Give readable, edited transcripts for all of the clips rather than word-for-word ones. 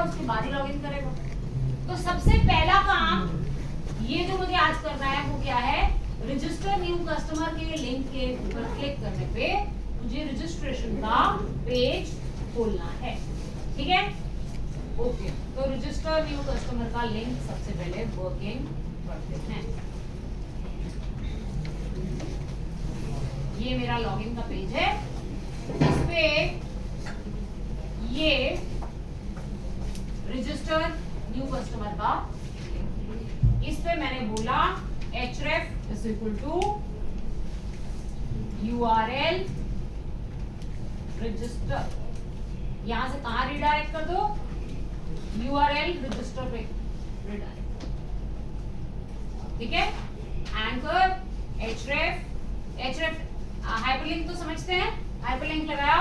उसके बाद ही लॉगिन करेगा। तो सबसे पहला काम ये जो मुझे आज करना है वो क्या है, रजिस्टर न्यू कस्टमर के लिंक के ऊपर क्लिक करने पे मुझे रजिस्ट्रेशन का पेज खोलना है। ठीक है, ओके। तो रजिस्टर न्यू कस्टमर का लिंक सबसे पहले वर्किंग करते हैं। ये मेरा लॉगिन का पेज है, इस पे ये रजिस्टर न्यू कस्टमर का, इस पे मैंने बोला href is equal to URL register, यहां से कहां रिडायरेक्ट कर दो, URL रजिस्टर पे रिडायरेक्ट। ठीक है, एंकर href हाइपरलिंक तो समझते हैं, हाइपरलिंक लगाया,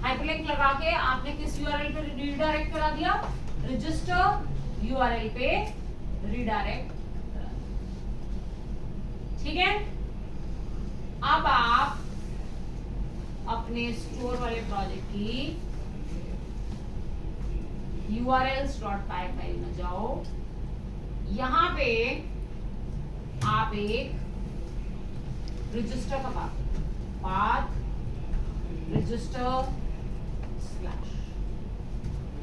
हाइपरलिंक लगा के आपने किस URL पे रिडायरेक्ट करा दिया, रजिस्टर URL पे रिडायरेक्ट। ठीक है, अब आप अपने स्टोर वाले प्रोजेक्ट की urls.py फाइल में जाओ, यहां पे आप एक रजिस्टर का पाथ रजिस्टर स्लैश,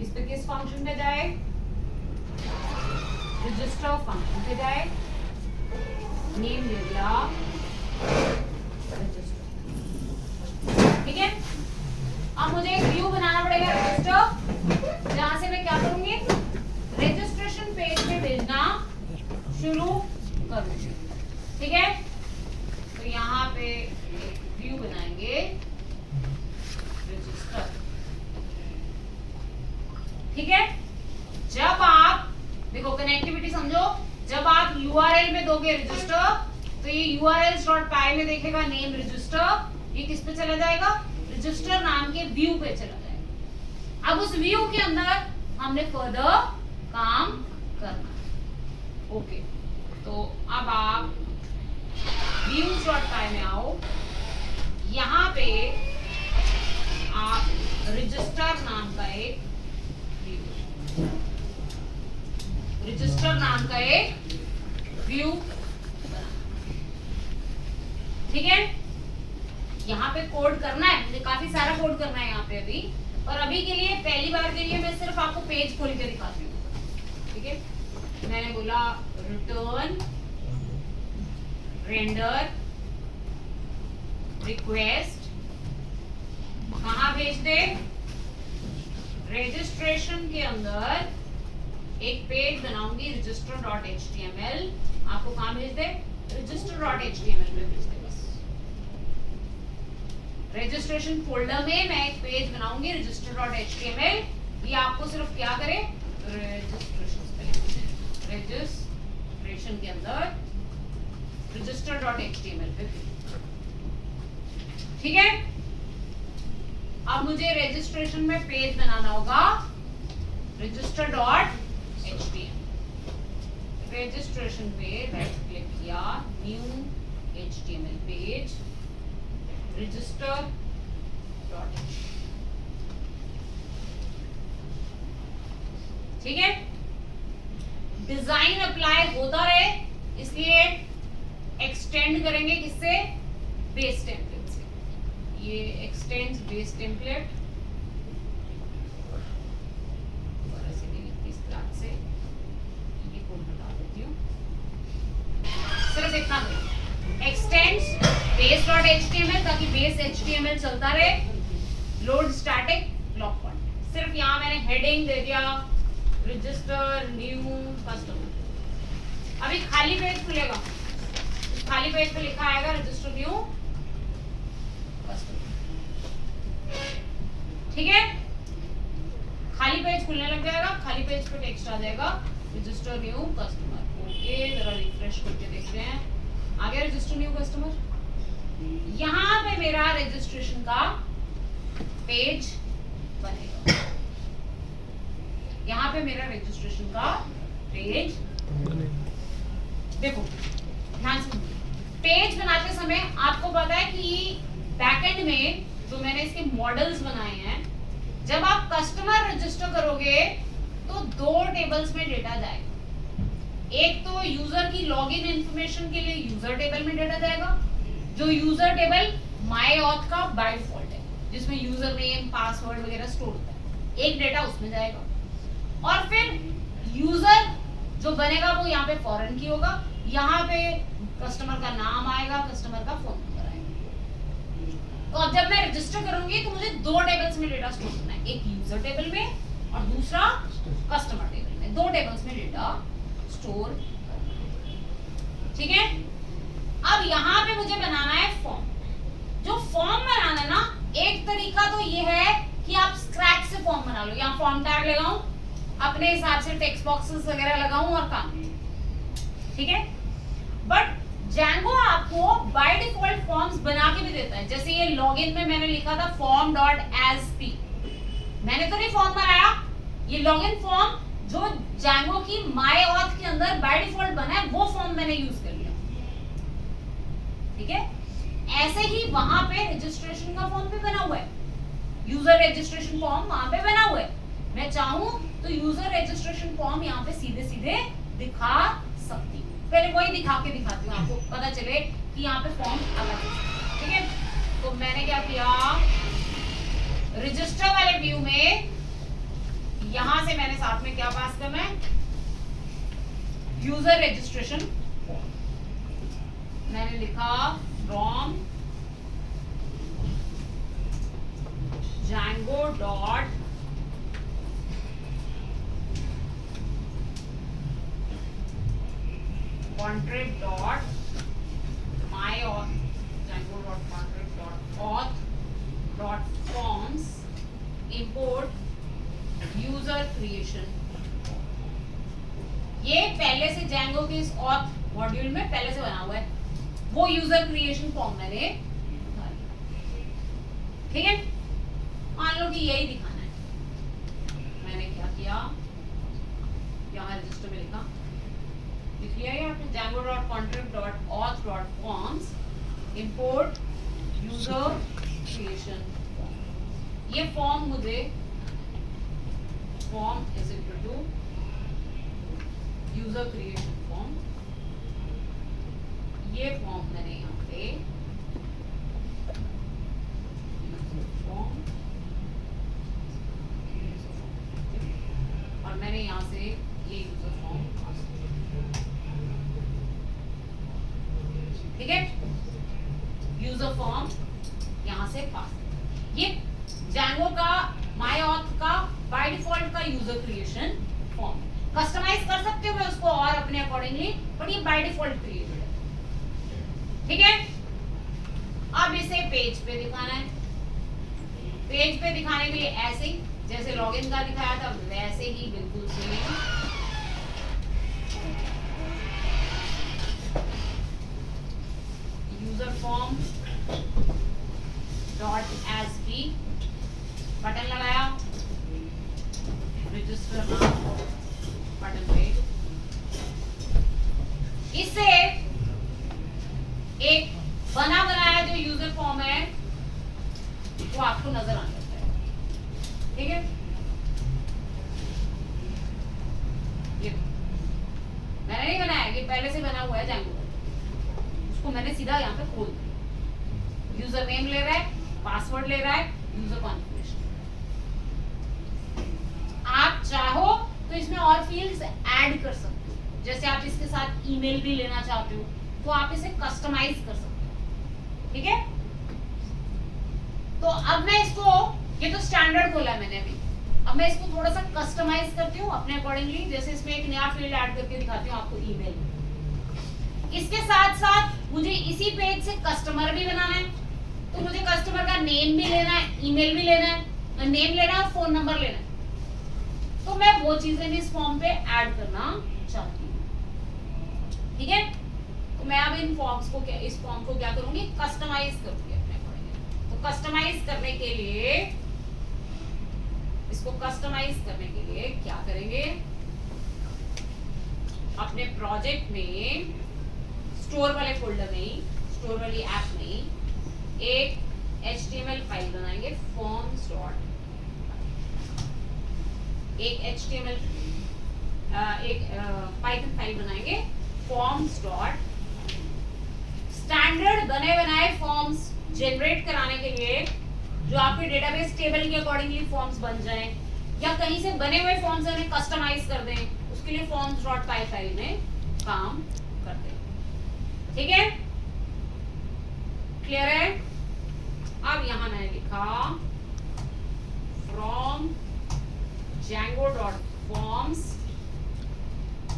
इस पे किस फंक्शन पे जाए, रजिस्टर फंक्शन पे जाए, नेम दे दिया रजिस्टर। ठीक है, अब मुझे एक व्यू बनाना पड़ेगा रजिस्टर, जहां से मैं क्या करूंगी, रजिस्ट्रेशन पेज पे भेजना शुरू करूंगी। ठीक है, तो यहाँ पे एक व्यू बनाएंगे रजिस्टर। ठीक है, जब आप देखो कनेक्टिविटी समझो, जब आप URL में दोगे रजिस्टर तो ये urls.py में देखेगा नेम रजिस्टर, ये किस पे चला जाएगा, रजिस्टर नाम के व्यू पे चला जाएगा। अब उस व्यू के अंदर हमने फर्दर काम करना है। ओके, तो अब आप views.py में आओ, यहाँ पे आप रजिस्टर नाम का एक व्यू, ठीक है। यहाँ पे कोड करना है, मुझे काफी सारा कोड करना है यहाँ पे अभी, और अभी के लिए पहली बार के लिए मैं सिर्फ आपको पेज खोल के दिखाती हूँ। ठीक है, मैंने बोला रिटर्न रेंडर रिक्वेस्ट, कहाँ भेज दे, रजिस्ट्रेशन के अंदर एक पेज बनाऊंगी register.html, आपको कहाँ भेज दे, register.html पे भेज दे। बस रजिस्ट्रेशन फोल्डर में मैं एक पेज बनाऊंगी register.html, ये आपको सिर्फ क्या करे, रजिस्ट्रेशन के अंदर register.html पे। ठीक है, अब मुझे रजिस्ट्रेशन में पेज बनाना होगा register.html, रजिस्ट्रेशन पे राइट क्लिक किया, न्यू HTML पेज register.html। ठीक है, डिजाइन अप्लाई होता रहे इसलिए एक्सटेंड करेंगे किससे, बेस टेम्पलेट से। ये एक्सटेंड्स बेस टेम्पलेट से, ये कोड बता देती हूँ, सिर्फ इतना एक्सटेंड्स base.html, ताकि बेस HTML चलता रहे, लोड स्टैटिक ब्लॉक पॉइंट। सिर्फ यहाँ मैंने हेडिंग दे दिया रजिस्टर न्यू कस्टमर। अभी खाली पेज खुलेगा, खाली पेज पे लिखा आएगा रजिस्टर न्यू कस्टमर। ठीक है, खाली पेज खुलने लग जाएगा, खाली पेज पे टेक्स्ट आ जाएगा रजिस्टर न्यू कस्टमर। ओके, जरा रिफ्रेश करके देखते हैं, आ गया रजिस्टर न्यू कस्टमर। यहाँ पे मेरा रजिस्ट्रेशन का पेज बनेगा, यहाँ पे मेरा रजिस्ट्रेशन का पेज। देखो ध्यान से, पेज बनाते समय आपको पता है कि बैकएंड में जो मैंने इसके मॉडल्स बनाए हैं, जब आप कस्टमर रजिस्टर करोगे तो टेबल्स में डेटा जाएगा। एक तो यूजर की लॉगिन इंफॉर्मेशन के लिए यूजर टेबल में डेटा जाएगा, जो यूजर टेबल माय ऑथ का बाय डिफॉल्ट है, जिसमें यूजर नेम पासवर्ड वगैरह स्टोर होता है, एक डेटा उसमें जाएगा। और फिर यूजर जो बनेगा वो यहाँ पे फॉरेन की होगा, यहाँ पे कस्टमर का नाम आएगा, कस्टमर का फोन नंबर आएगा। तो अब जब मैं रजिस्टर करूंगी तो मुझे दो टेबल्स में डेटा स्टोर करना है, एक यूजर टेबल में और दूसरा कस्टमर टेबल में, दो टेबल्स में डेटा स्टोर करना है। ठीक है, अब यहाँ पे मुझे बनाना है फॉर्म। जो फॉर्म बनाना है ना, एक तरीका तो ये है कि आप स्क्रैच से फॉर्म बना लो, यहाँ फॉर्म टैग लगाऊं, अपने हिसाब से टेक्स्ट बॉक्सेस वगैरह लगाऊं और काम। ठीक है, बट Django आपको बाय डिफॉल्ट फॉर्म्स बना के भी देता है। जैसे ये लॉगिन में मैंने लिखा था form.asp, मैंने तो नहीं फॉर्म बनाया, ये लॉगिन फॉर्म जो Django की माय ऑथ के अंदर बाय डिफॉल्ट बना है वो फॉर्म मैंने यूज कर लिया। ठीक है, ऐसे ही वहां पे रजिस्ट्रेशन का फॉर्म भी बना हुआ है, यूजर रजिस्ट्रेशन फॉर्म वहां पे बना हुआ है। मैं चाहूं तो यूजर रजिस्ट्रेशन फॉर्म यहाँ पे सीधे सीधे दिखा सकती हूँ। पहले वही दिखा के दिखाती हूँ आपको, पता चले कि यहाँ पे फॉर्म अलग है। ठीक है, तो मैंने क्या किया, रजिस्टर वाले व्यू में यहां से मैंने साथ में क्या पास करना है, यूजर रजिस्ट्रेशन फॉर्म। मैंने लिखा from Django dot contrib dot my auth Django dot contrib dot auth dot forms import user creation। ये पहले से Django के इस auth मॉड्यूल में पहले से बना हुआ है, वो यूजर क्रिएशन फॉर्म मैंने डाल दिया। ठीक है, मान लो कि यही दिखाना है। मैंने क्या किया, यहाँ रजिस्टर में लिखा, लिख लिया यहाँ पे Django.contrib.auth.forms import user creation form। ये फॉर्म मुझे form is equal to user creation form, ये फॉर्म मैंने यहाँ पे फॉर्म और मैंने यहाँ से ये यूजर फॉर्म। ठीक है, यूजर फॉर्म यहां से पास। ये Django का माय ऑथ का बाय डिफॉल्ट का यूजर क्रिएशन फॉर्म, कस्टमाइज कर सकते हो उसको और अपने अकॉर्डिंगली, बट ये बाय डिफॉल्ट क्रिएटेड है। ठीक है, अब इसे पेज पे दिखाना है। पेज पे दिखाने के लिए ऐसे ही जैसे लॉगिन का दिखाया था वैसे ही बिल्कुल same user form dot SP button लगाया, रजिस्टर बटन पे, इससे एक बना बनाया जो यूजर फॉर्म है वो आपको नजर आने लगता है। ठीक है, ये मैंने नहीं बनाया, ये पहले से बना हुआ है Django, उसको मैंने सीधा यहाँ पे खोल दिया। यूजर नेम ले रहा है, पासवर्ड ले रहा है, यूजर कॉन्फ़िगरेशन। आप चाहो तो इसमें और फील्ड्स ऐड कर सकते हो, जैसे आप इसके साथ ईमेल भी लेना चाहते हो तो आप इसे कस्टमाइज कर सकते हो। ठीक है, तो अब मैं इसको, ये तो स्टैंडर्ड खोला मैंने अभी, अब मैं इसको थोड़ा सा कस्टमाइज करती हूँ अपने अकॉर्डिंगली। जैसे इसमें एक नया फील्ड ऐड करके दिखाती हूँ आपको, ईमेल। इसके साथ साथ मुझे इसी पेज से कस्टमर भी बनाना है, तो मुझे कस्टमर का नेम भी लेना है, ईमेल भी लेना है, नेम लेना है और फोन नंबर लेना है। तो मैं वो चीजें भी इस फॉर्म पे ऐड करना चाहती हूँ। ठीक है, तो मैं अब इन फॉर्म्स को क्या, इस फॉर्म को क्या करूंगी, कस्टमाइज करूंगी अपने अकॉर्डिंग। तो कस्टमाइज करने के लिए, इसको कस्टमाइज करने के लिए क्या करेंगे, अपने प्रोजेक्ट में स्टोर वाले फोल्डर में, स्टोर वाली ऐप में एक HTML फाइल बनाएंगे, forms डॉट, एक HTML एक पाइथन फाइल बनाएंगे फॉर्म्स डॉट स्टैंडर्ड बने बनाए फॉर्म्स जनरेट कराने के लिए जो आपके डेटाबेस टेबल के अकॉर्डिंगली फॉर्म्स बन जाएं या कहीं से बने हुए फॉर्म्स उन्हें कस्टमाइज कर दें, उसके लिए फॉर्म्स डॉट पाई फाइल में काम करते हैं। ठीक है, क्लियर है? अब यहां मैंने लिखा from Django dot forms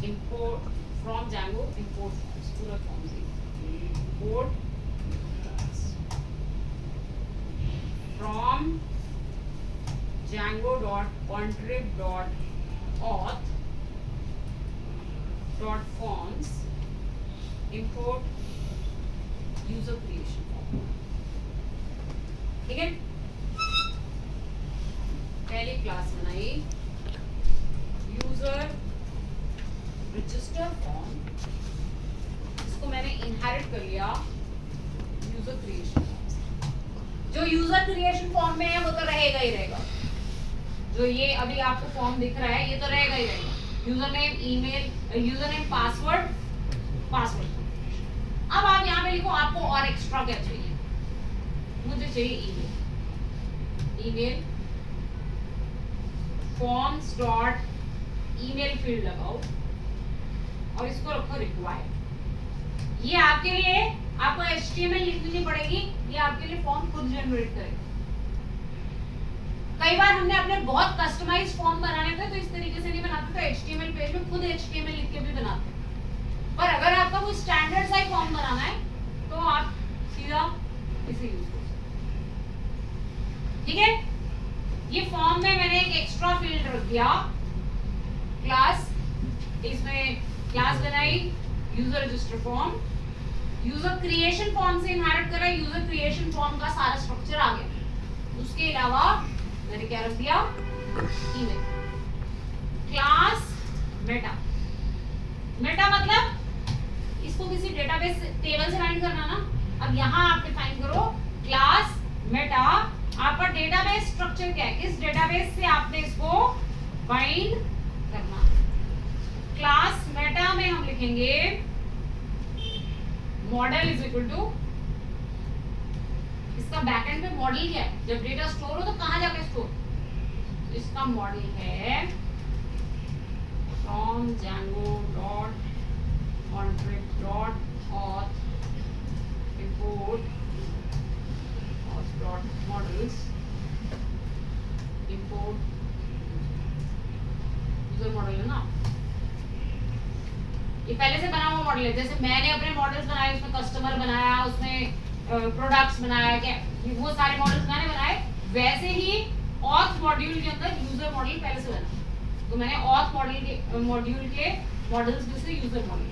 import from Django import forms, पूरा forms import from Django dot contrib dot auth dot forms import user creation form. ठीक है, पहली क्लास बनाई यूजर रजिस्टर फॉर्म, इसको मैंने इनहेरिट कर लिया यूजर क्रिएशन फॉर्म से। जो यूजर क्रिएशन फॉर्म में है वो तो रहेगा ही रहेगा, जो ये अभी आपको फॉर्म दिख रहा है ये तो रहेगा ही रहेगा। User name, email, user name, password, password. अब आप यहाँ पे लिखो आपको और एक्स्ट्रा क्या चाहिए। मुझे चाहिए email, email forms dot email field लगाओ और इसको रखो रिक्वायर्ड। ये आपके लिए आपको HTML लिखनी पड़ेगी, ये आपके लिए फॉर्म खुद जनरेट करेगा। कई बार हमने अपने बहुत कस्टमाइज्ड फॉर्म बनाने थे तो इस तरीके से नहीं बनाते, तो HTML पेज में खुद HTML लिख के भी बनाते हैं। पर अगर आपका कोई स्टैंडर्ड सा फॉर्म बनाना है तो आप सीधा इसे यूज कर सकते हैं। ठीक है, ये फॉर्म में मैंने एक एक्स्ट्रा फील्ड रख दिया क्लास, इसमें क्लास बनाई user register form, user creation form से इनहेरिट करा, यूजर क्रिएशन फॉर्म का सारा स्ट्रक्चर आ गया। उसके अलावा मैंने क्या रख दिया, ईमेल, क्लास मेटा। मेटा मतलब इसको किसी डेटाबेस टेबल से बाइंड करना ना। अब यहाँ आप डिफाइन करो क्लास मेटा, आपका डेटाबेस स्ट्रक्चर क्या है, किस डेटाबेस से आपने इसको बाइंड करना। क्लास मेटा में हम लिखेंगे मॉडल इज इक्वल टू, इसका बैकएंड पे मॉडल क्या है, जब डेटा स्टोर हो तो कहां जाके स्टोर, तो इसका मॉडल है from Django dot contrib dot auth import auth dot models import user model है ना, ये पहले से बना हुआ मॉडल है। जैसे मैंने अपने मॉडल्स बनाए, उसमें कस्टमर बनाया, उसमें प्रोडक्ट्स बनाया, क्या वो सारे मॉडल्स मैंने बनाए, वैसे ही ऑथ मॉड्यूल के अंदर यूजर मॉडल पहले से बना। तो मैंने ऑथ मॉड्यूल के मॉडल्स में से यूजर मॉडल,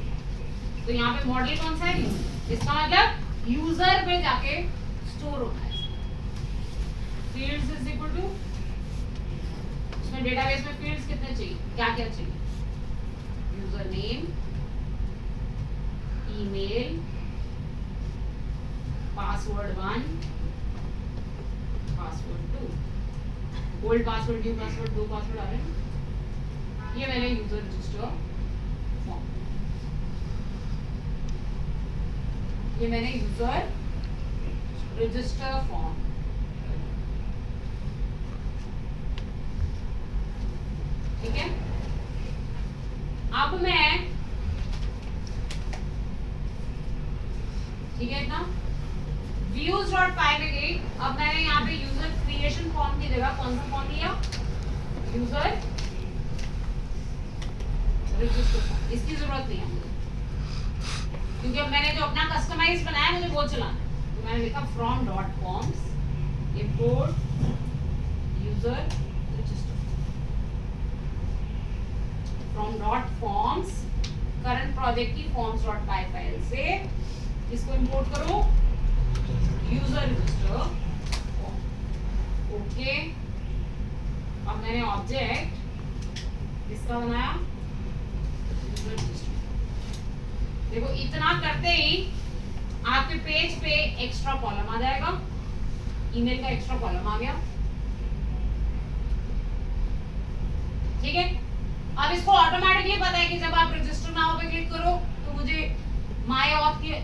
तो यहाँ पे मॉडल कौन सा है, इसका मतलब यूजर में जाके स्टोर होना है। फील्ड्स इज इक्वल टू, उसमें डेटाबेस में फील्ड्स कितने चाहिए, क्या क्या चाहिए, user name, email, password 1, password 2, old password, new password, 2 password आ रहे हैं। ये मैंने यूजर रजिस्टर फॉर्म, ये मैंने यूजर रजिस्टर फॉर्म। ठीक है, अब मैं, ठीक है इतना, views डॉट पाई में गई। अब मैंने यहाँ पे यूजर क्रिएशन फॉर्म की जगह कौन सा फॉर्म लिया, यूजर रजिस्टर फॉर्म। इसकी जरूरत नहीं है मुझे, क्योंकि अब मैंने जो अपना कस्टमाइज बनाया मुझे वो चलाना है। तो मैंने लिखा from dot forms import user register, from dot forms current project की फॉर्म्स डॉट पाई फाइल से इसको इंपोर्ट करो यूजर रजिस्टर। ओके, अब मैंने ऑब्जेक्ट इसका बनाया यूजर रजिस्टर। देखो इतना करते ही आपके पेज पे एक्स्ट्रा कॉलम आ जाएगा, ईमेल का एक्स्ट्रा कॉलम आ गया। ठीक है, अब अब इसको ऑटोमेटिकली पता है कि जब आप रजिस्टर नाउ पे क्लिक करो तो मुझे माय ऑथ के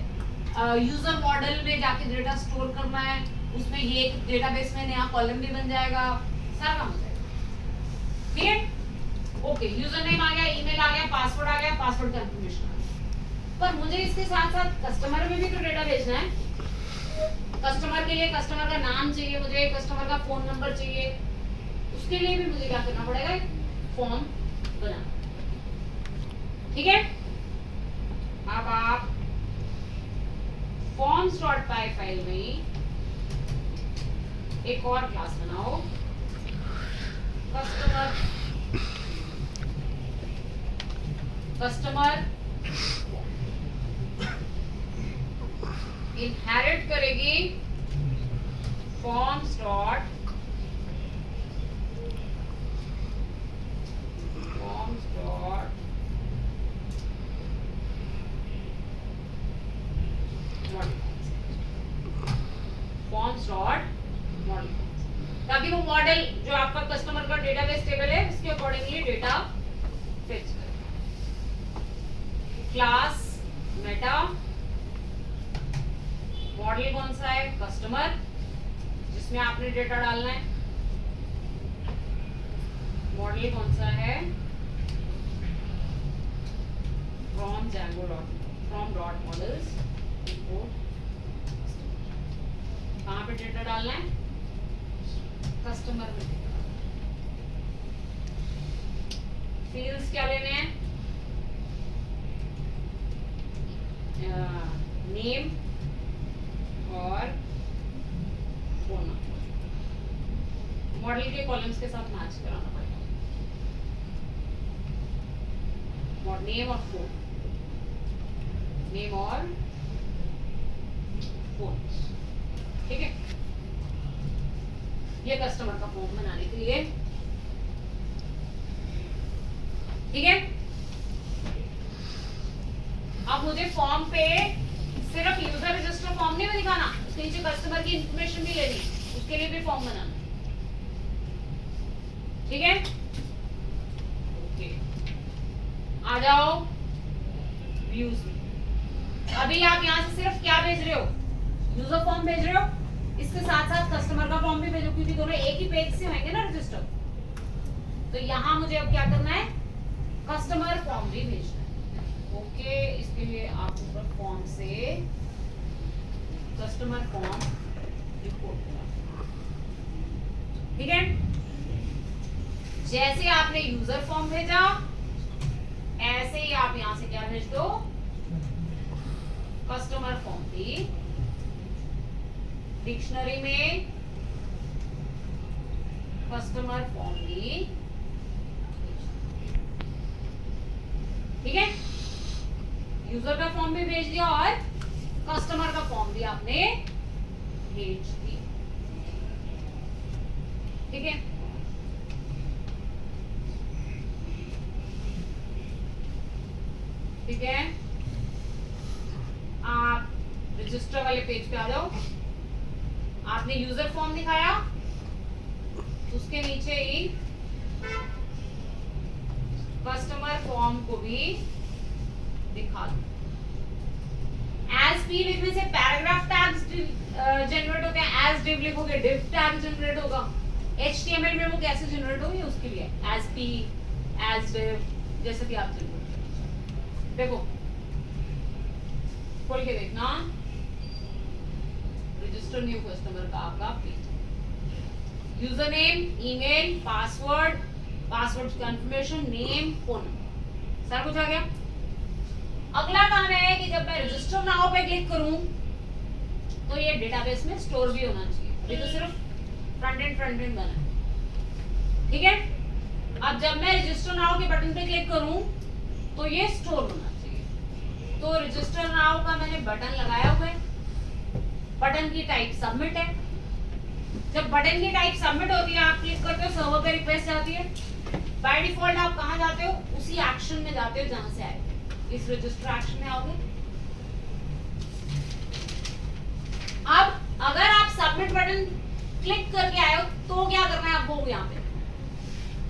यूजर मॉडल में जाके डेटा स्टोर करना है, उसमें ये एक डेटाबेस में नया कॉलम भी बन जाएगा, सारा काम हो जाएगा। ठीक है, ओके, यूजर नेम आ गया, ईमेल आ गया, पासवर्ड आ गया, पासवर्ड कंफर्मेशन आ गया। पर मुझे इसके साथ साथ कस्टमर में भी तो डेटा भेजना है। कस्टमर के लिए कस्टमर का नाम चाहिए, मुझे कस्टमर का फोन नंबर चाहिए, उसके लिए भी मुझे क्या करना पड़ेगा, फॉर्म बनाना। ठीक है, अब आप forms.py फाइल में एक और क्लास बनाओ, कस्टमर इनहेरिट करेगी forms डॉट ताकि वो मॉडल जो आपका कस्टमर का डेटाबेस टेबल है उसके अकॉर्डिंगली डेटा फेच करे। क्लास मेटा, मॉडल कौन सा है, कस्टमर, जिसमें आपने डेटा डालना है। मॉडल कौन सा है, फ्रॉम डॉट मॉडल्स इंपोर्ट। कहां पे डेटा डालना है, कस्टमर में। फील्ड्स क्या लेने हैं, नेम और फोन नंबर। मॉडल के कॉलम्स के साथ मैच कराना पड़ेगा, नेम और फोन, नेम और फोन। ठीक है, ये कस्टमर का फॉर्म बनाने के लिए। ठीक है, अब मुझे फॉर्म पे सिर्फ यूजर रजिस्टर फॉर्म नहीं दिखाना, उसके नीचे कस्टमर की इंफॉर्मेशन भी लेनी, उसके लिए भी फॉर्म बनाना। ठीक है, ओके, आ जाओ व्यूज में। अभी आप यहां से सिर्फ क्या भेज रहे हो, यूजर फॉर्म भेज रहे हो, इसके साथ साथ कस्टमर का फॉर्म भी भेजो, क्योंकि दोनों एक ही पेज से होंगे ना रजिस्टर। तो यहां मुझे अब क्या करना है, कस्टमर फॉर्म भी भेजना है। ओके, इसके लिए आप ऊपर फॉर्म से कस्टमर फॉर्म रिपोर्ट करा। ठीक है, जैसे आपने यूजर फॉर्म भेजा ऐसे ही आप यहां से क्या भेज दो, कस्टमर फॉर्म भी। डिक्शनरी में कस्टमर फॉर्म भी। ठीक है, यूजर का फॉर्म भी भेज दिया और कस्टमर का फॉर्म भी आपने भेज दिया। ठीक है, ठीक है, आप रजिस्टर वाले पेज पे आ जाओ। आपने यूजर फॉर्म दिखाया, उसके नीचे ही कस्टमर फॉर्म को भी दिखा दो। एज पी लिखने से पैराग्राफ टैग्स जनरेट होते हैं, एज डिव लिखोगे डिव टैग जनरेट होगा। एचटीएमएल में वो कैसे जनरेट होगी उसके लिए एज पी, एज डिव, जैसे कि आप जनरेट देखो, खोल के देखना। रजिस्टर न्यू कस्टमर का आपका page, user name, email, password, password confirmation, name, phone number, सारा कुछ आ गया। अगला काम है कि जब मैं रजिस्टर नाउ पे क्लिक करूं तो ये डेटाबेस में स्टोर भी होना चाहिए। अभी तो सिर्फ फ्रंट एंड बना है। ठीक है, अब जब मैं रजिस्टर नाउ के बटन पे क्लिक करूं तो ये स्टोर होना चाहिए। तो रजिस्टर नाउ का मैंने बटन लगाया हुआ है, बटन की टाइप सबमिट है। जब बटन की टाइप सबमिट होती है, आप क्लिक करते हो, सर्वर पे रिक्वेस्ट जाती है। बाय डिफॉल्ट आप कहां जाते हो, उसी एक्शन में जाते हो जहां से आए, इस रजिस्टर एक्शन में आओगे। अब अगर आप सबमिट बटन क्लिक करके आए हो तो क्या करना है आपको यहाँ पे,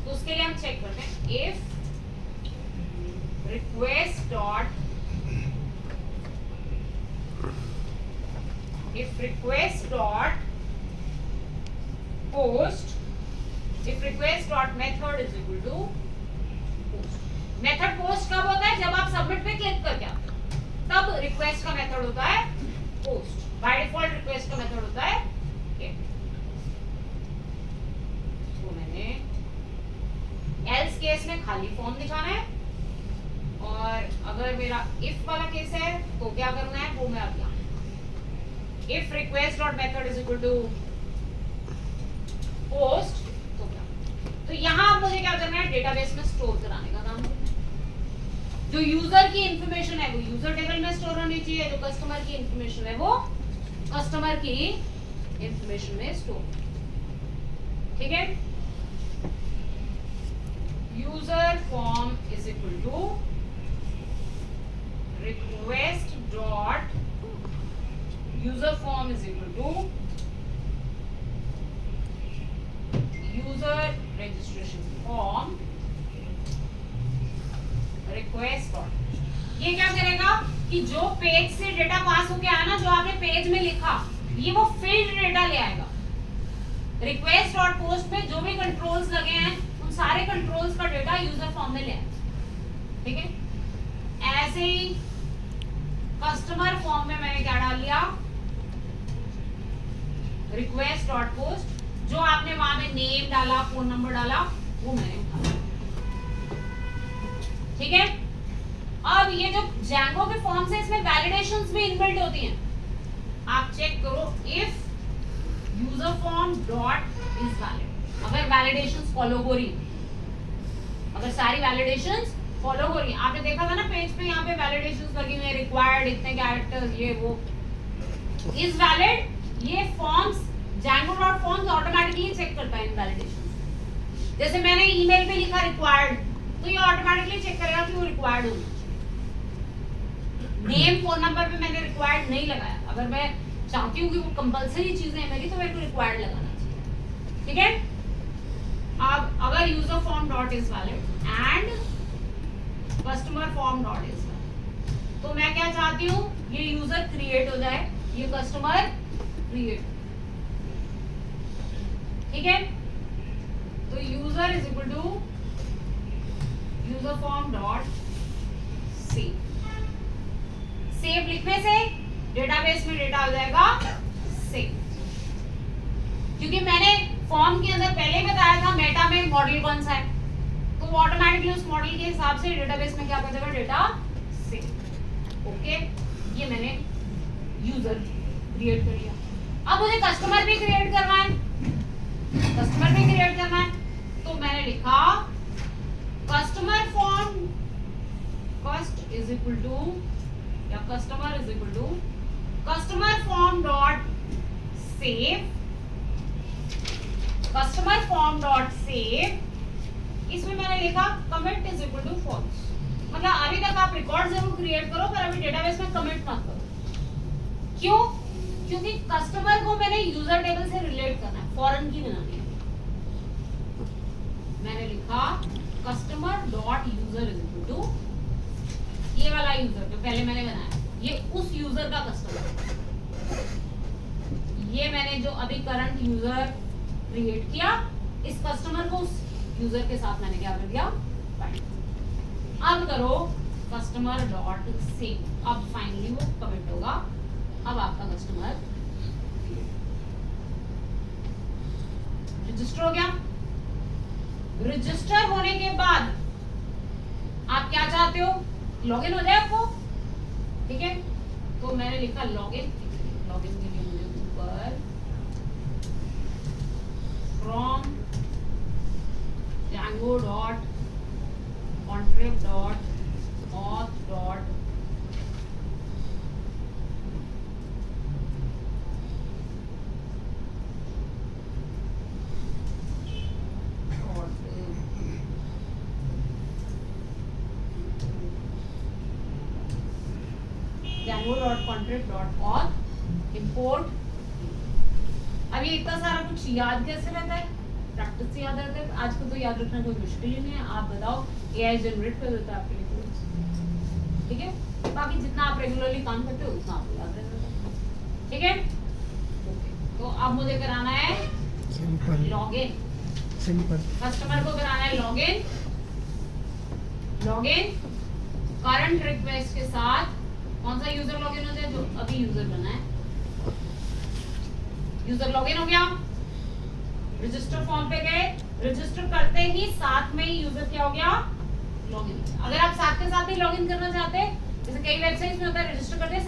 तो उसके लिए हम चेक करते हैं if request dot if request dot post if request dot method is equal to post. Method post कब होता है? जब आप सबमिट पे क्लिक करके आते हो तब रिक्वेस्ट का मेथड होता है पोस्ट. बाय डिफॉल्ट रिक्वेस्ट का मेथड होता है get. तो मैंने एल्स केस में खाली फॉर्म दिखाना है और अगर मेरा इफ वाला केस है तो क्या करना है वो मैं अब यहाँ if request dot method is equal to post तो क्या, तो यहाँ अब मुझे क्या करना है? डेटाबेस में स्टोर कराने का काम करना है. जो यूजर की इंफॉर्मेशन है वो यूजर टेबल में स्टोर होनी चाहिए, जो कस्टमर की इंफॉर्मेशन है वो कस्टमर की इंफॉर्मेशन में स्टोर. ठीक है. User form is equal to request dot user form is equal to user registration form request dot. ये क्या करेगा कि जो पेज से डेटा पास होके आया ना, जो आपने पेज में लिखा, ये वो फील्ड डेटा ले आएगा. रिक्वेस्ट डॉट पोस्ट में जो भी कंट्रोल्स लगे हैं उन सारे कंट्रोल्स का डेटा यूजर फॉर्म में ले आएगा. ठीक है. ऐसे ही कस्टमर फॉर्म में मैंने क्या डाल लिया? Request dot post. जो आपने वहां में नेम डाला, फोन नंबर डाला, वो मैंने उठा. ठीक है. अब ये जो जैंगो के फॉर्म्स है इसमें वैलिडेशंस भी इनबिल्ट होती हैं. आप चेक करो if user form dot is valid. अगर वैलिडेशंस फॉलो हो रही, अगर सारी वैलिडेशंस फॉलो हो रही है, आपने देखा था ना पेज पे यहाँ पे वैलिडेशंस लगी हुई है, रिक्वायर्ड इतने कैरेक्टर्स, ये वो इज वैलिड. ये फॉर्म्स Django.forms ऑटोमेटिकली चेक करता है इन वैलिडेशंस. जैसे मैंने ईमेल पे लिखा रिक्वायर्ड, तो ये ऑटोमेटिकली चेक करेगा कि वो रिक्वायर्ड होना चाहिए. नेम फोन नंबर पे मैंने रिक्वायर्ड नहीं लगाया. अगर मैं चाहती हूँ कि वो कंपलसरी चीजें हैं मेरी, तो मेरे को रिक्वायर्ड लगाना चाहिए. ठीक है. अब अगर user form dot is valid and customer form dot is valid, तो मैं क्या चाहती हूँ? ये यूजर क्रिएट हो जाए, ये कस्टमर क्रिएट. ठीक है. तो user is equal to user form dot save. Save लिखने से डेटाबेस में डेटा आ जाएगा सेव. क्योंकि मैंने फॉर्म के अंदर पहले ही बताया था मेटा में मॉडल कौन सा है, तो वो ऑटोमेटिकली उस मॉडल के हिसाब से डेटाबेस में क्या कर देगा? Data save. ओके. ये मैंने यूजर क्रिएट कर लिया. अब मुझे कस्टमर भी क्रिएट करना है. कस्टमर भी क्रिएट करना है, तो मैंने लिखा customer form cust is equal to या customer is equal to customer form dot save. Customer form dot save, इसमें मैंने लिखा commit is equal to false. मतलब अभी तक आप रिकॉर्ड जरूर क्रिएट करो, पर अभी डेटाबेस में कमिट मत करो. क्यों? क्योंकि कस्टमर को मैंने यूजर टेबल से रिलेट करना है, फॉरेन की बनानी है. मैंने लिखा customer dot user is equal to ये वाला यूजर जो पहले मैंने बनाया, ये उस यूजर का कस्टमर. ये मैंने जो अभी करंट यूजर क्रिएट किया, इस कस्टमर को उस यूजर के साथ मैंने क्या कर दिया? अब करो कस्टमर डॉट सेव. अब फाइनली वो कमिट होगा. अब आपका कस्टमर रजिस्टर हो गया. रजिस्टर होने के बाद आप क्या चाहते हो? लॉगिन हो जाए आपको. ठीक है. तो मैंने लिखा लॉगिन. लॉगिन के लिए मुझे ऊपर from Django dot contrib dot auth dot Django.contrib.auth import. अब ये इतना सारा कुछ याद कैसे रहता है? प्रैक्टिस से याद रहता है. आज को तो याद रखना कोई मुश्किल ही नहीं है. आप बताओ, AI जनरेट कर देता है आपके लिए. ठीक है, बाकी जितना आप रेगुलरली काम करते हो उतना आपको याद रहेगा। ठीक है, तो अब मुझे कराना है लॉगिन। कस्टमर को कराना है लॉगिन। करंट रिक्वेस्ट के साथ कौन सा यूजर लॉगिन हो जाए, जो अभी यूजर बना है। यूजर लॉगिन हो गया, रजिस्टर फॉर्म पे गए, रजिस्टर करते ही साथ में ही यूजर क्या हो गया, लॉगिन। अगर आप साथ के साथ ही लॉगिन करना चाहते हैं, जैसे कई वेबसाइट्स में होता है रजिस्टर करते हैं साथ